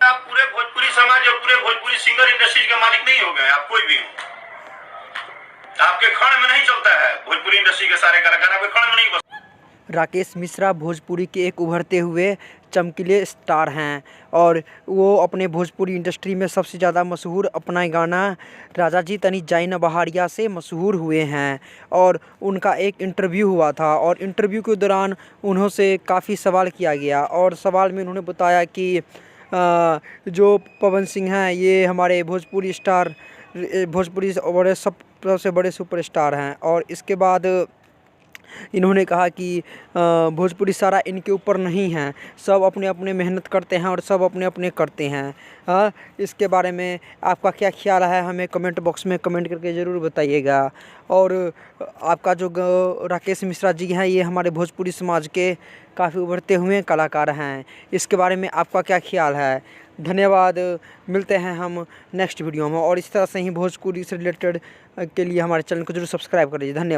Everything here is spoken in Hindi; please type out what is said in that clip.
आप पूरे भोजपुरी समाज और पूरे भोजपुरी सिंगर इंडस्ट्री के मालिक नहीं हो गए। आप कोई भी हो, आपके खंड में नहीं चलता है। भोजपुरी इंडस्ट्री के सारे कलाकार आपके खंड में नहीं बस। राकेश मिश्रा भोजपुरी के एक उभरते हुए चमकीले स्टार हैं और वो अपने भोजपुरी इंडस्ट्री में सबसे ज़्यादा मशहूर अपना गाना राजा जी तनी जाई न बहारिया से मशहूर हुए हैं। और उनका एक इंटरव्यू हुआ था और इंटरव्यू के दौरान उन्हों से काफ़ी सवाल किया गया और सवाल में उन्होंने बताया कि जो पवन सिंह हैं ये हमारे भोजपुरी स्टार, भोजपुरी बड़े सबसे बड़े सुपरस्टार हैं। और इसके बाद इन्होंने कहा कि भोजपुरी सारा इनके ऊपर नहीं है, सब अपने अपने मेहनत करते हैं और सब अपने अपने करते हैं। इसके बारे में आपका क्या ख्याल है हमें कमेंट बॉक्स में कमेंट करके ज़रूर बताइएगा। और आपका जो राकेश मिश्रा जी हैं ये हमारे भोजपुरी समाज के काफ़ी उभरते हुए कलाकार हैं, इसके बारे में आपका क्या ख्याल है। धन्यवाद। मिलते हैं हम नेक्स्ट वीडियो में और इस तरह से ही भोजपुरी से रिलेटेड के लिए हमारे चैनल को जरूर सब्सक्राइब कर लीजिए। धन्यवाद।